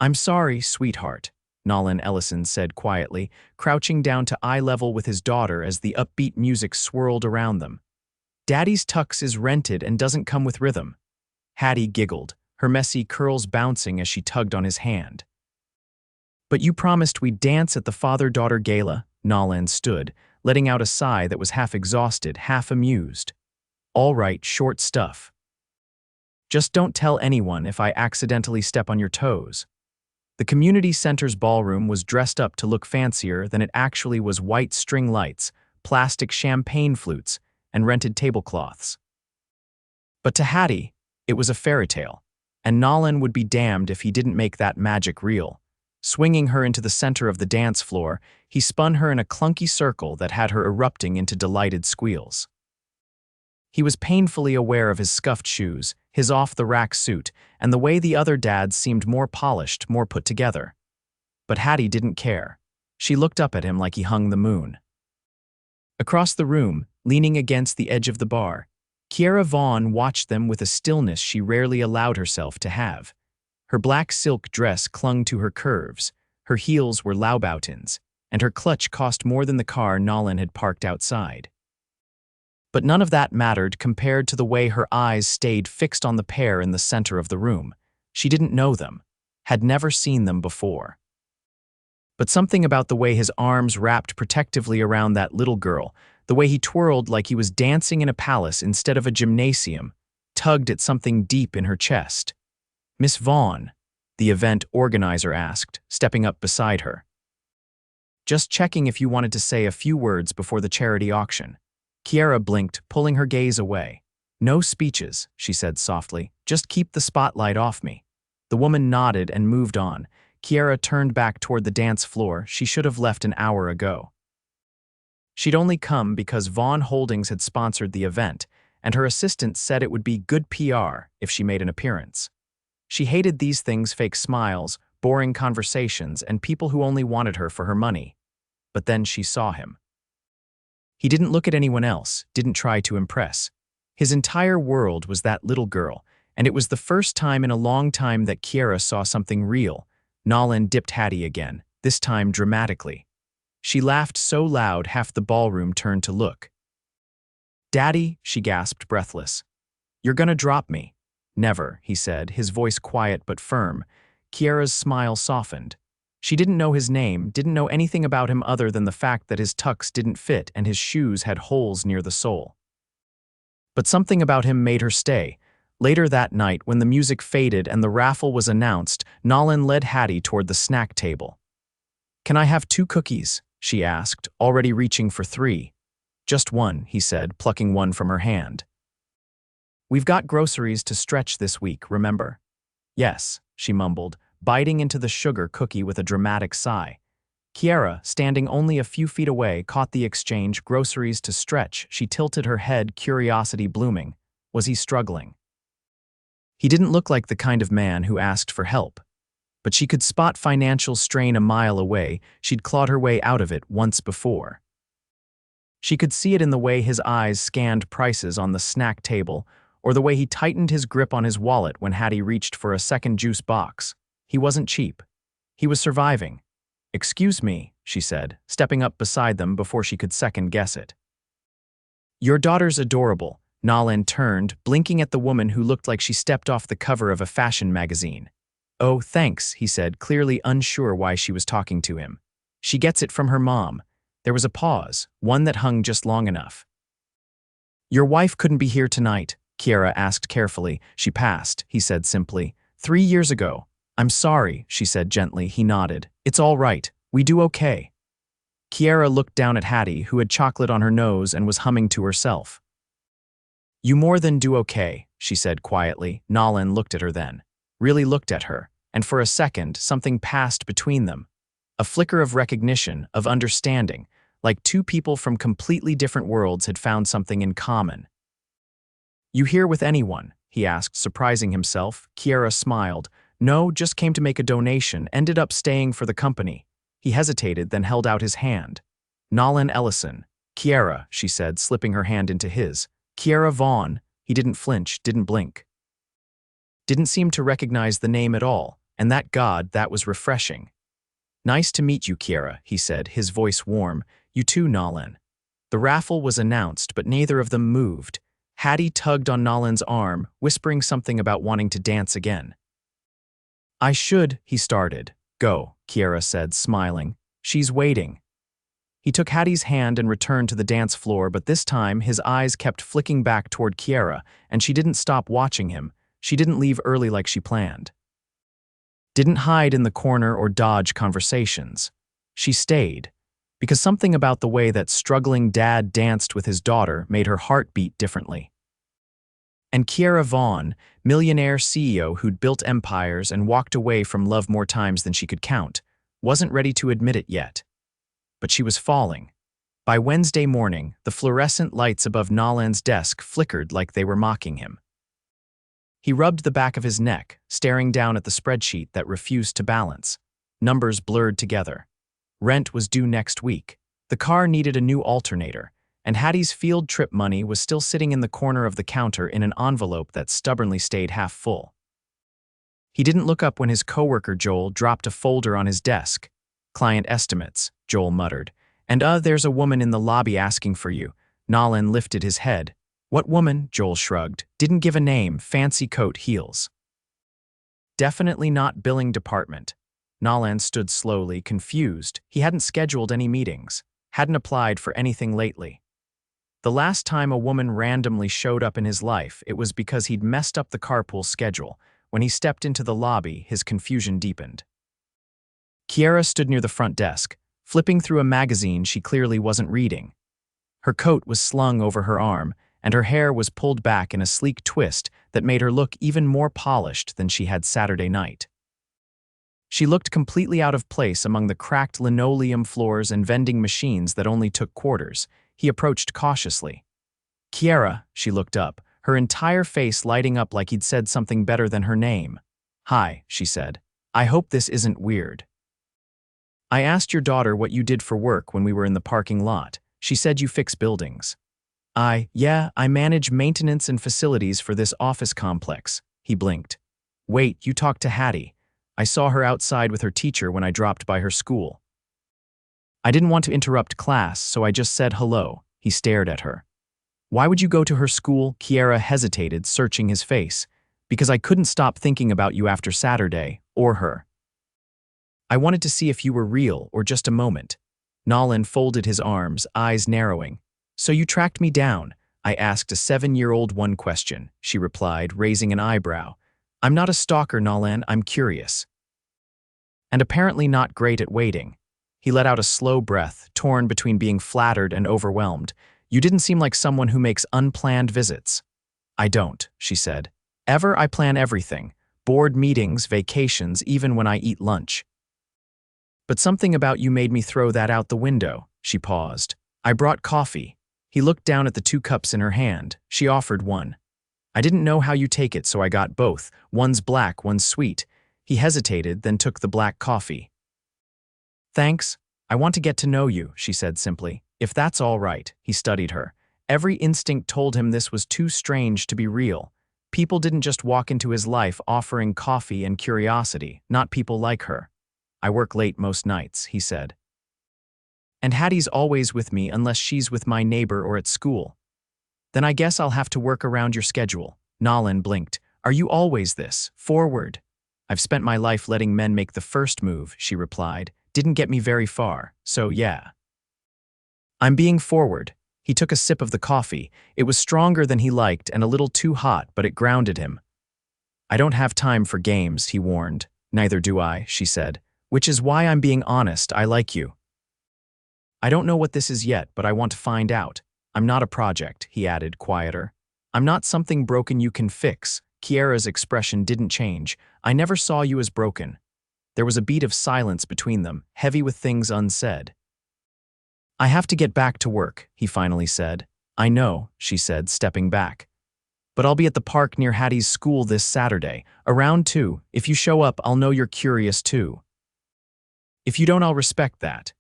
I'm sorry, sweetheart, Nolan Ellison said quietly, crouching down to eye level with his daughter as the upbeat music swirled around them. Daddy's tux is rented and doesn't come with rhythm. Hattie giggled, her messy curls bouncing as she tugged on his hand. But you promised we'd dance at the Father-Daughter Gala, Nolan stood, letting out a sigh that was half exhausted, half amused. All right, short stuff. Just don't tell anyone if I accidentally step on your toes. The community center's ballroom was dressed up to look fancier than it actually was: white string lights, plastic champagne flutes, and rented tablecloths. But to Hattie, it was a fairy tale, and Nolan would be damned if he didn't make that magic real. Swinging her into the center of the dance floor, he spun her in a clunky circle that had her erupting into delighted squeals. He was painfully aware of his scuffed shoes, his off-the-rack suit, and the way the other dads seemed more polished, more put together. But Hattie didn't care. She looked up at him like he hung the moon. Across the room, leaning against the edge of the bar, Kiera Vaughn watched them with a stillness she rarely allowed herself to have. Her black silk dress clung to her curves, her heels were Louboutins, and her clutch cost more than the car Nolan had parked outside. But none of that mattered compared to the way her eyes stayed fixed on the pair in the center of the room. She didn't know them, had never seen them before. But something about the way his arms wrapped protectively around that little girl, the way he twirled like he was dancing in a palace instead of a gymnasium, tugged at something deep in her chest. "Miss Vaughn," the event organizer asked, stepping up beside her. "Just checking if you wanted to say a few words before the charity auction." Kiera blinked, pulling her gaze away. "No speeches," she said softly. "Just keep the spotlight off me." The woman nodded and moved on. Kiera turned back toward the dance floor. She should have left an hour ago. She'd only come because Vaughn Holdings had sponsored the event, and her assistant said it would be good PR if she made an appearance. She hated these things: fake smiles, boring conversations, and people who only wanted her for her money. But then she saw him. He didn't look at anyone else, didn't try to impress. His entire world was that little girl, and it was the first time in a long time that Kiera saw something real. Nolan dipped Hattie again, this time dramatically. She laughed so loud half the ballroom turned to look. "Daddy," she gasped, breathless. "You're gonna drop me." "Never," he said, his voice quiet but firm. Kiera's smile softened. She didn't know his name, didn't know anything about him other than the fact that his tux didn't fit and his shoes had holes near the sole. But something about him made her stay. Later that night, when the music faded and the raffle was announced, Nolan led Hattie toward the snack table. "Can I have 2 cookies?" she asked, already reaching for 3. "Just one," he said, plucking one from her hand. "We've got groceries to stretch this week, remember?" "Yes," she mumbled, biting into the sugar cookie with a dramatic sigh. Kiera, standing only a few feet away, caught the exchange. Groceries to stretch. She tilted her head, curiosity blooming. Was he struggling? He didn't look like the kind of man who asked for help. But she could spot financial strain a mile away. She'd clawed her way out of it once before. She could see it in the way his eyes scanned prices on the snack table, or the way he tightened his grip on his wallet when Hattie reached for a second juice box. He wasn't cheap. He was surviving. "Excuse me," she said, stepping up beside them before she could second-guess it. "Your daughter's adorable." Nolan turned, blinking at the woman who looked like she stepped off the cover of a fashion magazine. "Oh, thanks," he said, clearly unsure why she was talking to him. "She gets it from her mom." There was a pause, one that hung just long enough. "Your wife couldn't be here tonight," Kiera asked carefully. "She passed," he said simply. 3 years ago." "I'm sorry," she said gently. He nodded. "It's all right. We do okay." Kiera looked down at Hattie, who had chocolate on her nose and was humming to herself. "You more than do okay," she said quietly. Nolan looked at her then. Really looked at her, and for a second something passed between them. A flicker of recognition, of understanding, like 2 people from completely different worlds had found something in common. "You here with anyone?" he asked, surprising himself. Kiera smiled. "No, just came to make a donation, ended up staying for the company." He hesitated, then held out his hand. "Nolan Ellison." "Kiera," she said, slipping her hand into his. "Kiera Vaughn." He didn't flinch, didn't blink. Didn't seem to recognize the name at all, and that was refreshing. "Nice to meet you, Kiera," he said, his voice warm. "You too, Nolan." The raffle was announced, but neither of them moved. Hattie tugged on Nolan's arm, whispering something about wanting to dance again. "I should," he started. "Go," Kiera said, smiling. "She's waiting." He took Hattie's hand and returned to the dance floor, but this time his eyes kept flicking back toward Kiera, and she didn't stop watching him. She didn't leave early like she planned. Didn't hide in the corner or dodge conversations. She stayed, because something about the way that struggling dad danced with his daughter made her heart beat differently. And Kiera Vaughn, millionaire CEO who'd built empires and walked away from love more times than she could count, wasn't ready to admit it yet. But she was falling. By Wednesday morning, the fluorescent lights above Nolan's desk flickered like they were mocking him. He rubbed the back of his neck, staring down at the spreadsheet that refused to balance. Numbers blurred together. Rent was due next week. The car needed a new alternator, and Hattie's field trip money was still sitting in the corner of the counter in an envelope that stubbornly stayed half full. He didn't look up when his coworker Joel dropped a folder on his desk. "Client estimates," Joel muttered. "And there's a woman in the lobby asking for you." Nolan lifted his head. "What woman?" Joel shrugged. "Didn't give a name, fancy coat, heels." "Definitely not billing department." Nolan stood slowly, confused. He hadn't scheduled any meetings, hadn't applied for anything lately. The last time a woman randomly showed up in his life, it was because he'd messed up the carpool schedule. When he stepped into the lobby, his confusion deepened. Kiera stood near the front desk, flipping through a magazine she clearly wasn't reading. Her coat was slung over her arm, and her hair was pulled back in a sleek twist that made her look even more polished than she had Saturday night. She looked completely out of place among the cracked linoleum floors and vending machines that only took quarters. He approached cautiously. "Kiera," she looked up, her entire face lighting up like he'd said something better than her name. "Hi," she said. "I hope this isn't weird. I asked your daughter what you did for work when we were in the parking lot. She said you fix buildings." Yeah, I manage maintenance and facilities for this office complex." He blinked. "Wait, you talked to Hattie. I saw her outside with her teacher when I dropped by her school." "I didn't want to interrupt class, so I just said hello." He stared at her. "Why would you go to her school?" Kiera hesitated, searching his face. "Because I couldn't stop thinking about you after Saturday, or her. I wanted to see if you were real or just a moment." Nolan folded his arms, eyes narrowing. "So you tracked me down?" "I asked a 7-year-old one question," she replied, raising an eyebrow. "I'm not a stalker, Nolan, I'm curious." "And apparently not great at waiting." He let out a slow breath, torn between being flattered and overwhelmed. "You didn't seem like someone who makes unplanned visits." "I don't," she said. "Ever, I plan everything. Board meetings, vacations, even when I eat lunch." "But something about you made me throw that out the window." She paused. "I brought coffee." He looked down at the 2 cups in her hand. She offered one. "I didn't know how you take it, so I got both. One's black, one's sweet." He hesitated, then took the black coffee. "Thanks. I want to get to know you," she said simply. "If that's all right." He studied her. Every instinct told him this was too strange to be real. People didn't just walk into his life offering coffee and curiosity, not people like her. "I work late most nights," he said. "And Hattie's always with me unless she's with my neighbor or at school." "Then I guess I'll have to work around your schedule." Nolan blinked. "Are you always this forward?" "I've spent my life letting men make the first move," she replied. "Didn't get me very far, so yeah. I'm being forward." He took a sip of the coffee. It was stronger than he liked and a little too hot, but it grounded him. "I don't have time for games," he warned. "Neither do I," she said. "Which is why I'm being honest. I like you. I don't know what this is yet, but I want to find out. I'm not a project," he added, quieter. "I'm not something broken you can fix." Kiera's expression didn't change. "I never saw you as broken." There was a beat of silence between them, heavy with things unsaid. "I have to get back to work," he finally said. "I know," she said, stepping back. "But I'll be at the park near Hattie's school this Saturday, around 2. If you show up, I'll know you're curious too. If you don't, I'll respect that."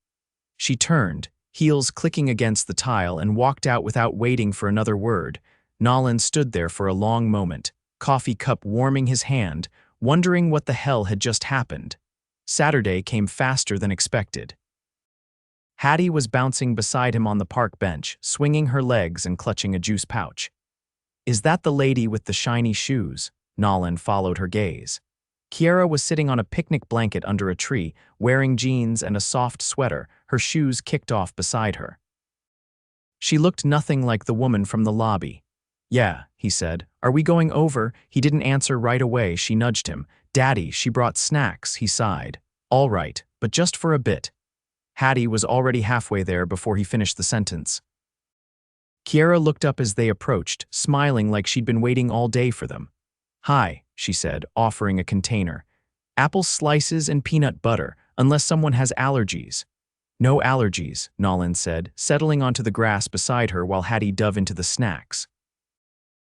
She turned, heels clicking against the tile, and walked out without waiting for another word. Nolan stood there for a long moment, coffee cup warming his hand, wondering what the hell had just happened. Saturday came faster than expected. Hattie was bouncing beside him on the park bench, swinging her legs and clutching a juice pouch. "Is that the lady with the shiny shoes?" Nolan followed her gaze. Kiera was sitting on a picnic blanket under a tree, wearing jeans and a soft sweater, her shoes kicked off beside her. She looked nothing like the woman from the lobby. "Yeah," he said. "Are we going over?" He didn't answer right away. She nudged him. "Daddy, she brought snacks," he sighed. "All right, but just for a bit." Hattie was already halfway there before he finished the sentence. Kiera looked up as they approached, smiling like she'd been waiting all day for them. "Hi," she said, offering a container. "Apple slices and peanut butter, unless someone has allergies." "No allergies," Nolan said, settling onto the grass beside her while Hattie dove into the snacks.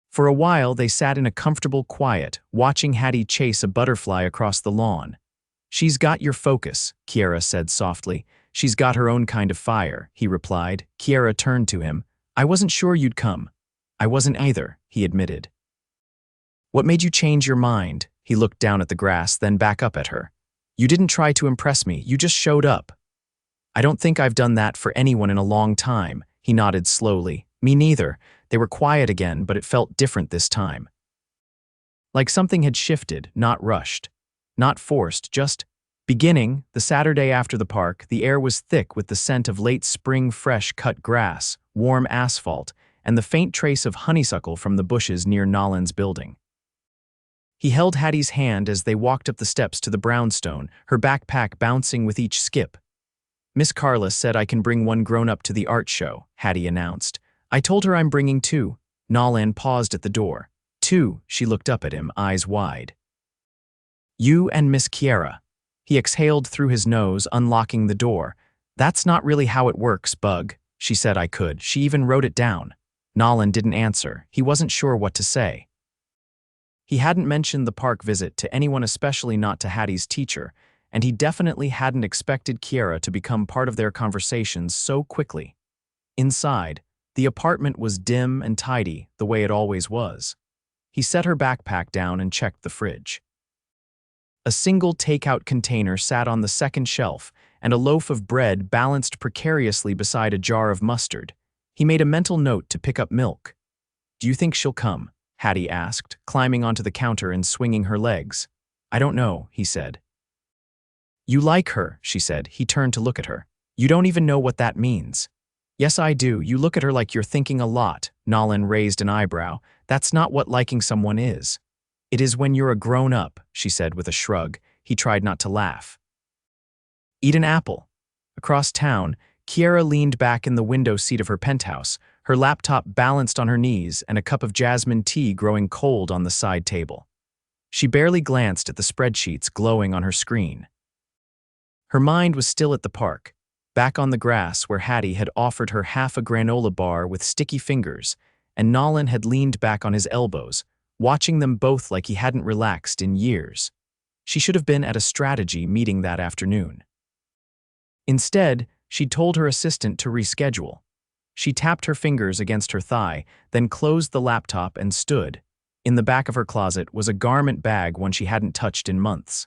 For a while, they sat in a comfortable quiet, watching Hattie chase a butterfly across the lawn. "She's got your focus," Kiera said softly. "She's got her own kind of fire," he replied. Kiera turned to him. "I wasn't sure you'd come." "I wasn't either," he admitted. "What made you change your mind?" He looked down at the grass, then back up at her. "You didn't try to impress me, you just showed up." "I don't think I've done that for anyone in a long time," he nodded slowly. "Me neither." They were quiet again, but it felt different this time. Like something had shifted, not rushed. Not forced, just beginning. The Saturday after the park, the air was thick with the scent of late spring fresh cut grass, warm asphalt, and the faint trace of honeysuckle from the bushes near Nolan's building. He held Hattie's hand as they walked up the steps to the brownstone, her backpack bouncing with each skip. "Miss Carla said I can bring one grown-up to the art show," Hattie announced. "I told her I'm bringing two." Nolan paused at the door. "Two," she looked up at him, eyes wide. "You and Miss Kiera." He exhaled through his nose, unlocking the door. "That's not really how it works, Bug." She said I could. She even wrote it down. Nolan didn't answer. He wasn't sure what to say. He hadn't mentioned the park visit to anyone, especially not to Hattie's teacher, and he definitely hadn't expected Kiera to become part of their conversations so quickly. Inside, the apartment was dim and tidy, the way it always was. He set her backpack down and checked the fridge. A single takeout container sat on the second shelf, and a loaf of bread balanced precariously beside a jar of mustard. He made a mental note to pick up milk. "Do you think she'll come?" Hattie asked, climbing onto the counter and swinging her legs. "I don't know," he said. "You like her," she said. He turned to look at her. "You don't even know what that means." "Yes, I do. You look at her like you're thinking a lot." Nolan raised an eyebrow. "That's not what liking someone is." "It is when you're a grown-up," she said with a shrug. He tried not to laugh. "Eat an apple." Across town, Kiera leaned back in the window seat of her penthouse, her laptop balanced on her knees and a cup of jasmine tea growing cold on the side table. She barely glanced at the spreadsheets glowing on her screen. Her mind was still at the park, back on the grass where Hattie had offered her half a granola bar with sticky fingers, and Nolan had leaned back on his elbows, watching them both like he hadn't relaxed in years. She should have been at a strategy meeting that afternoon. Instead, she'd told her assistant to reschedule. She tapped her fingers against her thigh, then closed the laptop and stood. In the back of her closet was a garment bag, one she hadn't touched in months.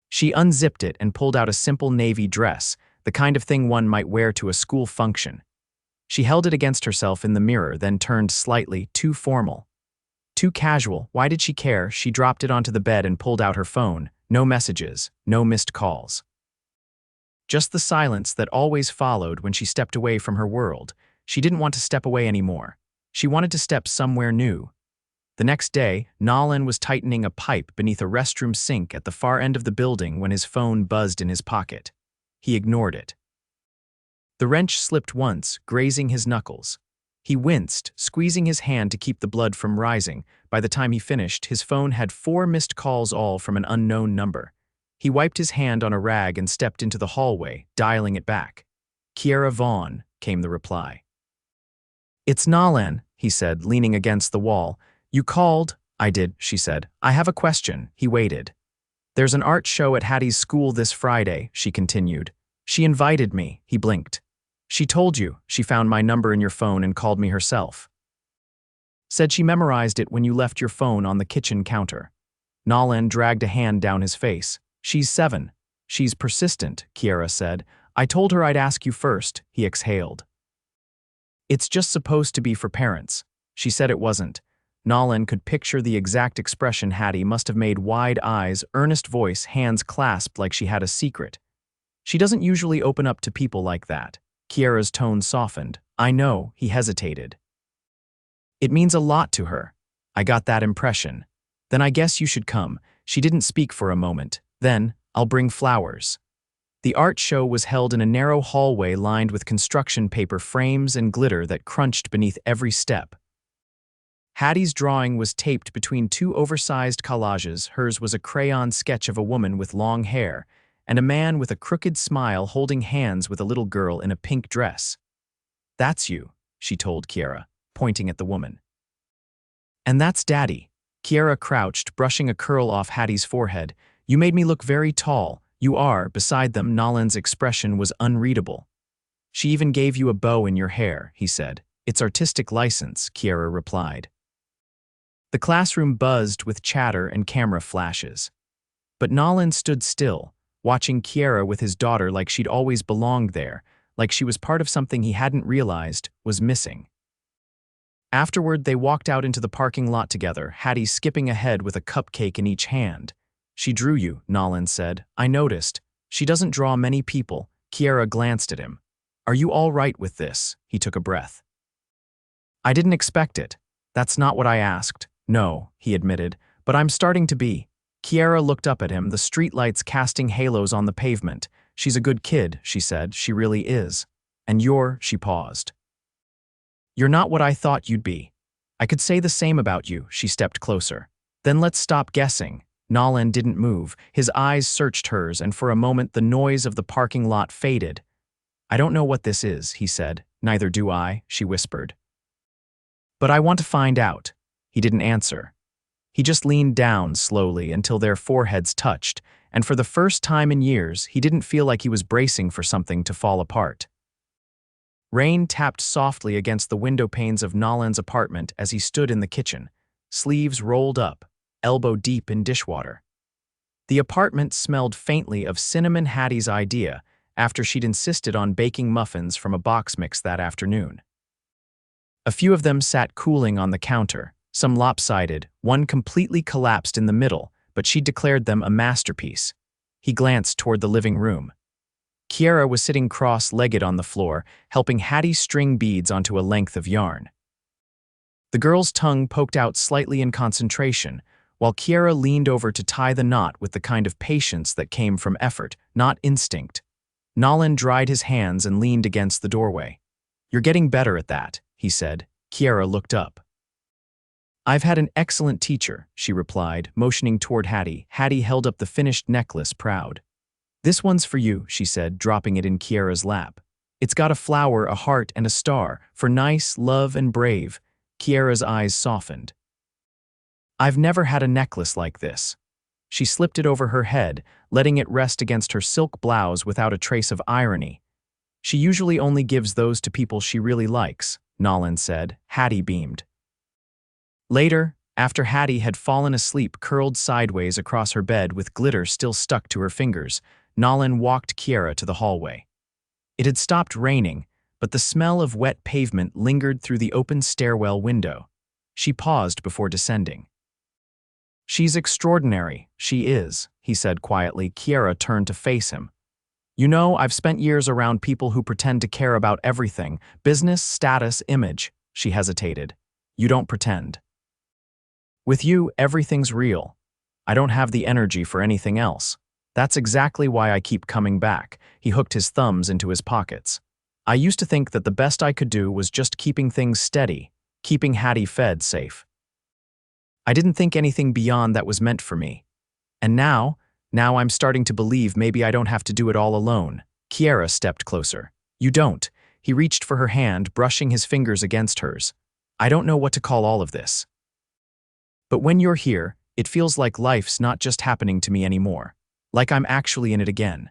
She unzipped it and pulled out a simple navy dress, the kind of thing one might wear to a school function. She held it against herself in the mirror, then turned slightly too formal. Too casual. Why did she care? She dropped it onto the bed and pulled out her phone. No messages, no missed calls. Just the silence that always followed when she stepped away from her world. She didn't want to step away anymore. She wanted to step somewhere new. The next day, Nolan was tightening a pipe beneath a restroom sink at the far end of the building when his phone buzzed in his pocket. He ignored it. The wrench slipped once, grazing his knuckles. He winced, squeezing his hand to keep the blood from rising. By the time he finished, his phone had 4 missed calls, all from an unknown number. He wiped his hand on a rag and stepped into the hallway, dialing it back. "Kiera Vaughn," came the reply. "It's Nolan," he said, leaning against the wall. "You called?" "I did," she said. "I have a question." He waited. "There's an art show at Hattie's school this Friday," she continued. "She invited me." He blinked. "She told you. She found my number in your phone and called me herself. Said she memorized it when you left your phone on the kitchen counter." Nolan dragged a hand down his face. She's 7. She's persistent, Kiera said. I told her I'd ask you first, he exhaled. It's just supposed to be for parents. She said it wasn't. Nolan could picture the exact expression Hattie must have made: wide eyes, earnest voice, hands clasped like she had a secret. She doesn't usually open up to people like that. Kiera's tone softened. I know, he hesitated. It means a lot to her. I got that impression. Then I guess you should come. She didn't speak for a moment. Then, I'll bring flowers. The art show was held in a narrow hallway lined with construction paper frames and glitter that crunched beneath every step. Hattie's drawing was taped between 2 oversized collages. Hers was a crayon sketch of a woman with long hair and a man with a crooked smile holding hands with a little girl in a pink dress. That's you, she told Kiera, pointing at the woman. And that's Daddy. Kiera crouched, brushing a curl off Hattie's forehead. You made me look very tall. You are. Beside them, Nolan's expression was unreadable. She even gave you a bow in your hair, he said. It's artistic license, Kiera replied. The classroom buzzed with chatter and camera flashes. But Nolan stood still, watching Kiera with his daughter like she'd always belonged there, like she was part of something he hadn't realized was missing. Afterward, they walked out into the parking lot together, Hattie skipping ahead with a cupcake in each hand. She drew you, Nolan said. I noticed. She doesn't draw many people. Kiera glanced at him. Are you all right with this? He took a breath. I didn't expect it. That's not what I asked. No, he admitted, but I'm starting to be. Kiera looked up at him, the streetlights casting halos on the pavement. She's a good kid, she said. She really is. And she paused. You're not what I thought you'd be. I could say the same about you, she stepped closer. Then let's stop guessing. Nolan didn't move. His eyes searched hers, and for a moment the noise of the parking lot faded. I don't know what this is, he said. Neither do I, she whispered. But I want to find out. He didn't answer. He just leaned down slowly until their foreheads touched, and for the first time in years, he didn't feel like he was bracing for something to fall apart. Rain tapped softly against the window panes of Nolan's apartment as he stood in the kitchen, sleeves rolled up, elbow deep in dishwater. The apartment smelled faintly of cinnamon Hattie's idea after she'd insisted on baking muffins from a box mix that afternoon. A few of them sat cooling on the counter, some lopsided, one completely collapsed in the middle, but she declared them a masterpiece. He glanced toward the living room. Kiera was sitting cross-legged on the floor, helping Hattie string beads onto a length of yarn. The girl's tongue poked out slightly in concentration, while Kiera leaned over to tie the knot with the kind of patience that came from effort, not instinct. Nolan dried his hands and leaned against the doorway. You're getting better at that, he said. Kiera looked up. I've had an excellent teacher, she replied, motioning toward Hattie. Hattie held up the finished necklace, proud. This one's for you, she said, dropping it in Kiera's lap. It's got a flower, a heart, and a star, for nice, love, and brave. Kiera's eyes softened. I've never had a necklace like this. She slipped it over her head, letting it rest against her silk blouse without a trace of irony. She usually only gives those to people she really likes, Nolan said. Hattie beamed. Later, after Hattie had fallen asleep curled sideways across her bed with glitter still stuck to her fingers, Nolan walked Kiera to the hallway. It had stopped raining, but the smell of wet pavement lingered through the open stairwell window. She paused before descending. She's extraordinary, she is, he said quietly. Kiera turned to face him. You know, I've spent years around people who pretend to care about everything, business, status, image. She hesitated. You don't pretend. With you, everything's real. I don't have the energy for anything else. That's exactly why I keep coming back. He hooked his thumbs into his pockets. I used to think that the best I could do was just keeping things steady, keeping Hattie fed safe. I didn't think anything beyond that was meant for me. And now I'm starting to believe maybe I don't have to do it all alone. Kiera stepped closer. You don't. He reached for her hand, brushing his fingers against hers. I don't know what to call all of this. But when you're here, it feels like life's not just happening to me anymore. Like I'm actually in it again.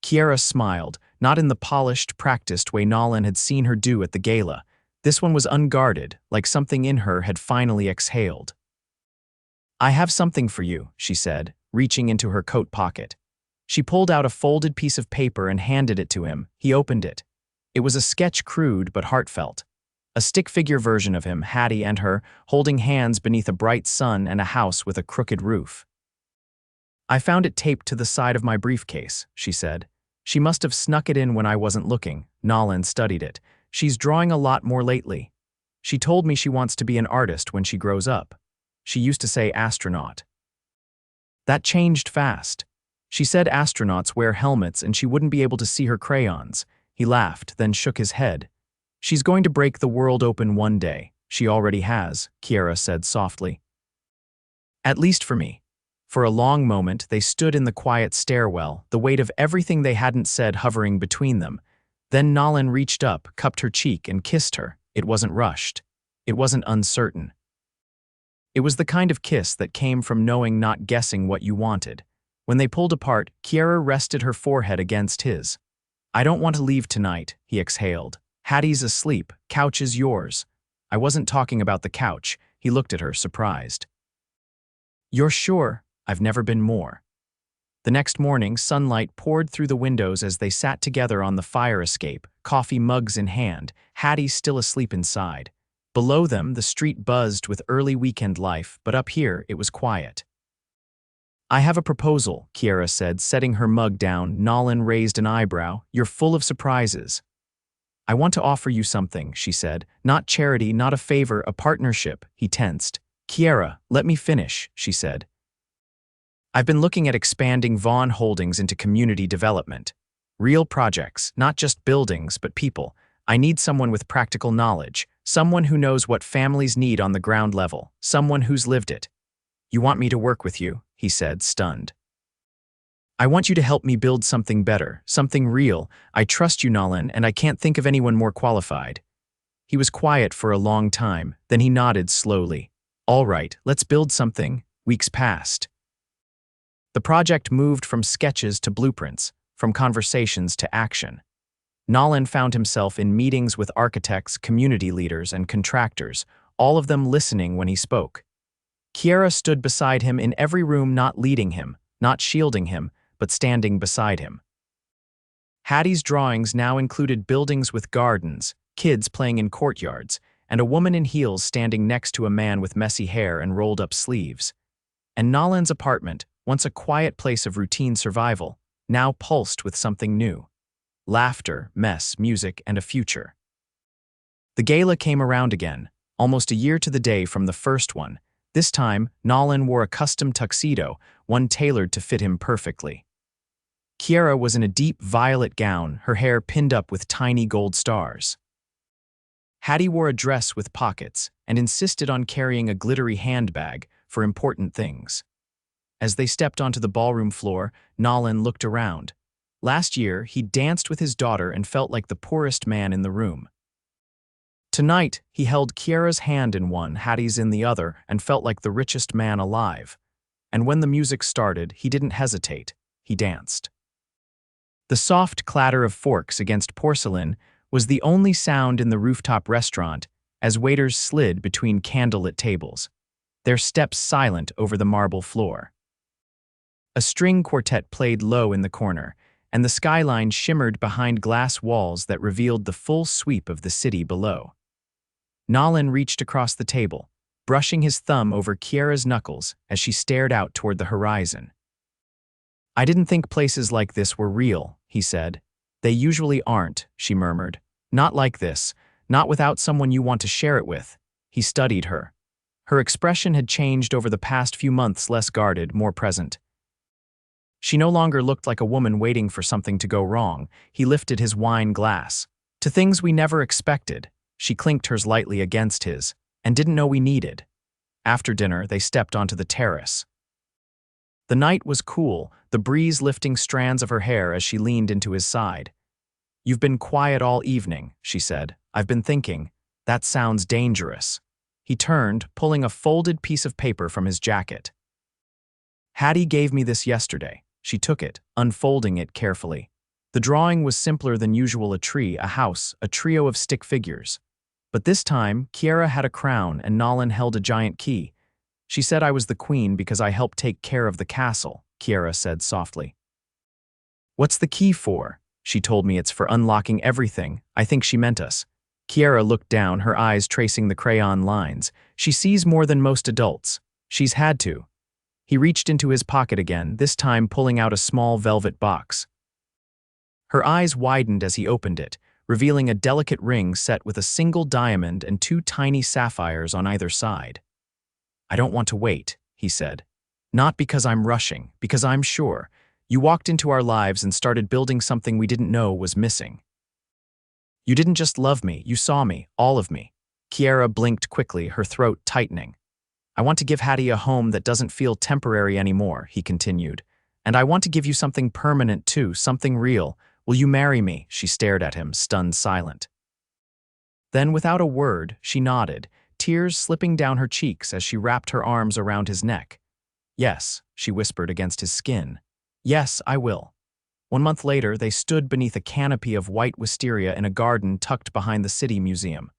Kiera smiled, not in the polished, practiced way Nolan had seen her do at the gala. This one was unguarded, like something in her had finally exhaled. I have something for you, she said, reaching into her coat pocket. She pulled out a folded piece of paper and handed it to him. He opened it. It was a sketch, crude but heartfelt. A stick figure version of him, Hattie and her, holding hands beneath a bright sun and a house with a crooked roof. I found it taped to the side of my briefcase, she said. She must have snuck it in when I wasn't looking. Nolan studied it. She's drawing a lot more lately. She told me she wants to be an artist when she grows up. She used to say astronaut. That changed fast. She said astronauts wear helmets and she wouldn't be able to see her crayons. He laughed, then shook his head. She's going to break the world open one day. She already has, Kiera said softly. At least for me. For a long moment, they stood in the quiet stairwell, the weight of everything they hadn't said hovering between them. Then Nolan reached up, cupped her cheek, and kissed her. It wasn't rushed. It wasn't uncertain. It was the kind of kiss that came from knowing, not guessing what you wanted. When they pulled apart, Kiera rested her forehead against his. I don't want to leave tonight, he exhaled. Hattie's asleep. Couch is yours. I wasn't talking about the couch. He looked at her, surprised. You're sure? I've never been more. The next morning, sunlight poured through the windows as they sat together on the fire escape, coffee mugs in hand, Hattie still asleep inside. Below them, the street buzzed with early weekend life, but up here, it was quiet. I have a proposal, Kiera said, setting her mug down. Nolan raised an eyebrow. You're full of surprises. I want to offer you something, she said. Not charity, not a favor, a partnership. He tensed. Kiera, let me finish, she said. I've been looking at expanding Vaughn Holdings into community development. Real projects, not just buildings, but people. I need someone with practical knowledge, someone who knows what families need on the ground level, someone who's lived it. You want me to work with you, he said, stunned. I want you to help me build something better, something real. I trust you, Nolan, and I can't think of anyone more qualified. He was quiet for a long time, then he nodded slowly. All right, let's build something. Weeks passed. The project moved from sketches to blueprints, from conversations to action. Nolan found himself in meetings with architects, community leaders, and contractors, all of them listening when he spoke. Kiera stood beside him in every room, not leading him, not shielding him, but standing beside him. Hattie's drawings now included buildings with gardens, kids playing in courtyards, and a woman in heels standing next to a man with messy hair and rolled-up sleeves. And Nolan's apartment, once a quiet place of routine survival, now pulsed with something new. Laughter, mess, music, and a future. The gala came around again, almost a year to the day from the first one. This time, Nolan wore a custom tuxedo, one tailored to fit him perfectly. Kiera was in a deep violet gown, her hair pinned up with tiny gold stars. Hattie wore a dress with pockets and insisted on carrying a glittery handbag for important things. As they stepped onto the ballroom floor, Nolan looked around. Last year, he danced with his daughter and felt like the poorest man in the room. Tonight, he held Kiera's hand in one, Hattie's in the other, and felt like the richest man alive. And when the music started, he didn't hesitate. He danced. The soft clatter of forks against porcelain was the only sound in the rooftop restaurant as waiters slid between candlelit tables, their steps silent over the marble floor. A string quartet played low in the corner, and the skyline shimmered behind glass walls that revealed the full sweep of the city below. Nolan reached across the table, brushing his thumb over Kiera's knuckles as she stared out toward the horizon. I didn't think places like this were real, he said. They usually aren't, she murmured. Not like this, not without someone you want to share it with. He studied her. Her expression had changed over the past few months, less guarded, more present. She no longer looked like a woman waiting for something to go wrong. He lifted his wine glass. To things we never expected. She clinked hers lightly against his, and didn't know we needed. After dinner, they stepped onto the terrace. The night was cool, the breeze lifting strands of her hair as she leaned into his side. You've been quiet all evening, she said. I've been thinking. That sounds dangerous. He turned, pulling a folded piece of paper from his jacket. Hattie gave me this yesterday. She took it, unfolding it carefully. The drawing was simpler than usual, a tree, a house, a trio of stick figures. But this time, Kiera had a crown and Nolan held a giant key. She said I was the queen because I helped take care of the castle, Kiera said softly. What's the key for? She told me it's for unlocking everything. I think she meant us. Kiera looked down, her eyes tracing the crayon lines. She sees more than most adults. She's had to. He reached into his pocket again, this time pulling out a small velvet box. Her eyes widened as he opened it, revealing a delicate ring set with a single diamond and 2 tiny sapphires on either side. I don't want to wait, he said. Not because I'm rushing, because I'm sure. You walked into our lives and started building something we didn't know was missing. You didn't just love me, you saw me, all of me. Kiera blinked quickly, her throat tightening. I want to give Hattie a home that doesn't feel temporary anymore, he continued. And I want to give you something permanent too, something real. Will you marry me? She stared at him, stunned silent. Then, without a word, she nodded, tears slipping down her cheeks as she wrapped her arms around his neck. Yes, she whispered against his skin. Yes, I will. 1 month later, they stood beneath a canopy of white wisteria in a garden tucked behind the city museum.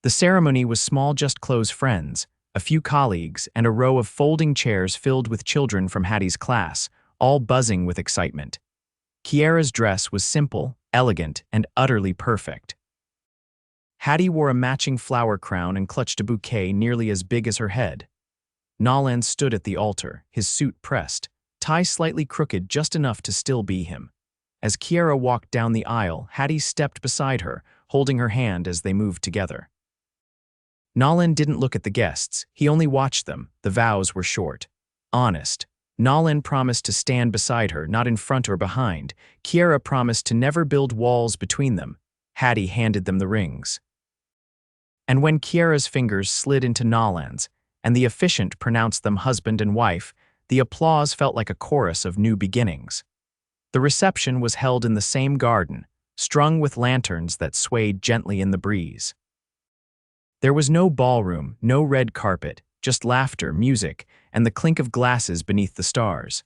The ceremony was small, just close friends, a few colleagues, and a row of folding chairs filled with children from Hattie's class, all buzzing with excitement. Kiera's dress was simple, elegant, and utterly perfect. Hattie wore a matching flower crown and clutched a bouquet nearly as big as her head. Nolan stood at the altar, his suit pressed, tie slightly crooked just enough to still be him. As Kiera walked down the aisle, Hattie stepped beside her, holding her hand as they moved together. Nolan didn't look at the guests, he only watched them. The vows were short. Honest. Nolan promised to stand beside her, not in front or behind. Kiera promised to never build walls between them. Hattie handed them the rings. And when Kiera's fingers slid into Nolan's, and the officiant pronounced them husband and wife, the applause felt like a chorus of new beginnings. The reception was held in the same garden, strung with lanterns that swayed gently in the breeze. There was no ballroom, no red carpet, just laughter, music, and the clink of glasses beneath the stars.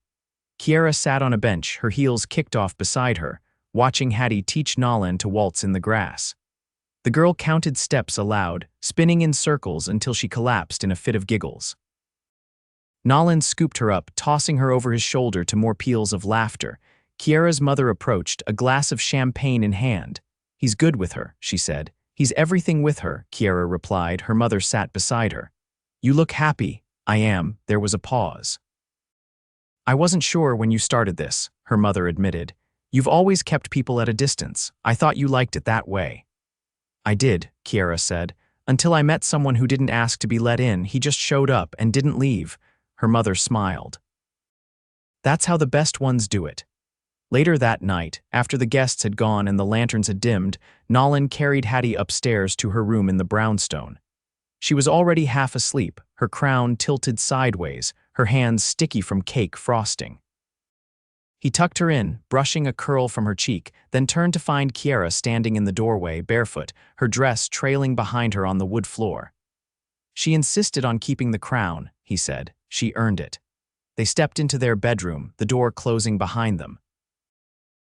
Kiera sat on a bench, her heels kicked off beside her, watching Hattie teach Nolan to waltz in the grass. The girl counted steps aloud, spinning in circles until she collapsed in a fit of giggles. Nolan scooped her up, tossing her over his shoulder to more peals of laughter. Kiera's mother approached, a glass of champagne in hand. He's good with her, she said. He's everything with her, Kiera replied. Her mother sat beside her. You look happy. I am. There was a pause. I wasn't sure when you started this, her mother admitted. You've always kept people at a distance. I thought you liked it that way. I did, Kiera said, until I met someone who didn't ask to be let in. He just showed up and didn't leave. Her mother smiled. That's how the best ones do it. Later that night, after the guests had gone and the lanterns had dimmed, Nolan carried Hattie upstairs to her room in the brownstone. She was already half asleep, her crown tilted sideways, her hands sticky from cake frosting. He tucked her in, brushing a curl from her cheek, then turned to find Kiera standing in the doorway, barefoot, her dress trailing behind her on the wood floor. She insisted on keeping the crown, he said. She earned it. They stepped into their bedroom, the door closing behind them.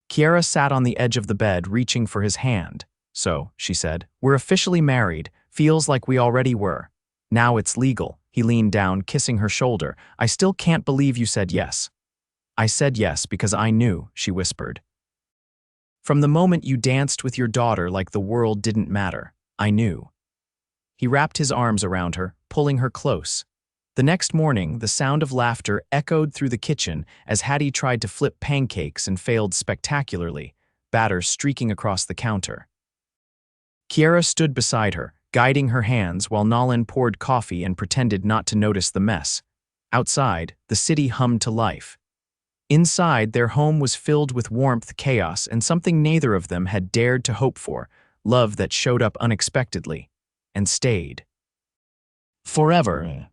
Kiera sat on the edge of the bed, reaching for his hand. So, she said, we're officially married. Feels like we already were. Now it's legal. He leaned down, kissing her shoulder. I still can't believe you said yes. I said yes because I knew, she whispered. From the moment you danced with your daughter like the world didn't matter, I knew. He wrapped his arms around her, pulling her close. The next morning, the sound of laughter echoed through the kitchen as Hattie tried to flip pancakes and failed spectacularly, batter streaking across the counter. Kiera stood beside her, guiding her hands while Nolan poured coffee and pretended not to notice the mess. Outside, the city hummed to life. Inside, their home was filled with warmth, chaos, and something neither of them had dared to hope for, love that showed up unexpectedly and stayed. Forever.